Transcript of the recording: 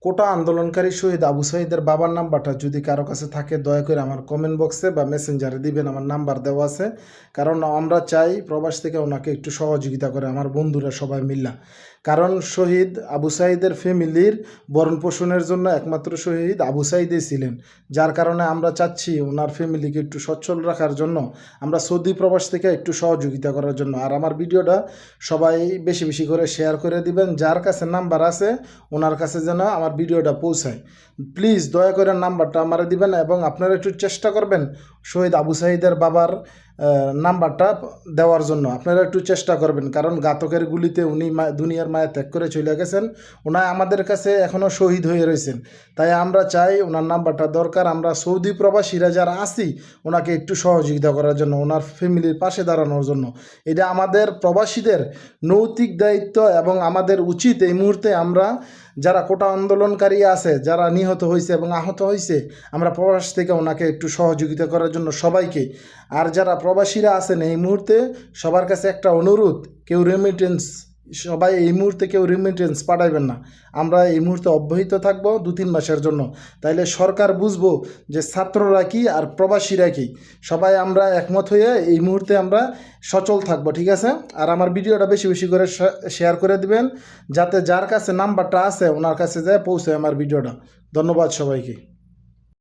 কোটা আন্দোলনকারী শহীদ আবু সাঈদের বাবার নাম্বারটা যদি কারো কাছে থাকে দয়া করে আমার কমেন্ট বক্সে বা মেসেঞ্জারে দিবেন, আমার নাম্বার দেওয়া আছে। কারণ আমরা চাই প্রবাস থেকে ওনাকে একটু সহযোগিতা করে আমার বন্ধুরা সবাই মিল্লা। কারণ শহীদ আবু সাঈদের ফ্যামিলির ভরণ পোষণের জন্য একমাত্র শহীদ আবু সাঈদই ছিলেন, যার কারণে আমরা চাচ্ছি ওনার ফ্যামিলিকে একটু সচ্ছল রাখার জন্য, আমরা সৌদি প্রবাস থেকে একটু সহযোগিতা করার জন্য। আর আমার ভিডিওটা সবাই বেশি বেশি করে শেয়ার করে দিবেন, যার কাছে নাম্বার আছে ওনার কাছে যেন আমার ভিডিওটা পৌঁছায়। প্লিজ দয়া করে নাম্বারটা আমারে দিবেন এবং আপনারা একটু চেষ্টা করবেন শহীদ আবু সাঈদের বাবার নাম্বারটা দেওয়ার জন্য। আপনারা একটু চেষ্টা করবেন, কারণ ঘাতকের গুলিতে উনি দুনিয়ার মায়া ত্যাগ করে চলে গেছেন, ওনার আমাদের কাছে এখনও শহীদ হয়ে রয়েছেন। তাই আমরা চাই ওনার নাম্বারটা দরকার। আমরা সৌদি প্রবাসীরা যারা আছি ওনাকে একটু সহযোগিতা করার জন্য, ওনার ফ্যামিলির পাশে দাঁড়ানোর জন্য। এটা আমাদের প্রবাসীদের নৈতিক দায়িত্ব এবং আমাদের উচিত এই মুহূর্তে আমরা যারা কোটা আন্দোলনকারী আছে, যারা নিহত হয়েছে এবং আহত হয়েছে, আমরা প্রবাস থেকে ওনাকে একটু সহযোগিতা করার জন্য সবাইকে। আর যারা প্রবাসীরা আছেন এই মুহূর্তে সবার কাছে একটা অনুরোধ, কেউ রেমিটেন্স, সবাই এই মুহূর্তে কেউ রেমিটেন্স পাঠাইবেন না। আমরা এই মুহূর্তে অব্যাহত থাকবো 2-3 মাসের জন্য। তাইলে সরকার বুঝবো যে ছাত্ররা কি আর প্রবাসীরা কি, সবাই আমরা একমত হয়ে এই মুহূর্তে আমরা সচল থাকবো, ঠিক আছে? আর আমার ভিডিওটা বেশি বেশি করে শেয়ার করে দিবেন, যাতে যার কাছে নাম্বারটা আছে ওনার কাছে যায় পৌঁছে আমার ভিডিওটা। ধন্যবাদ সবাইকে।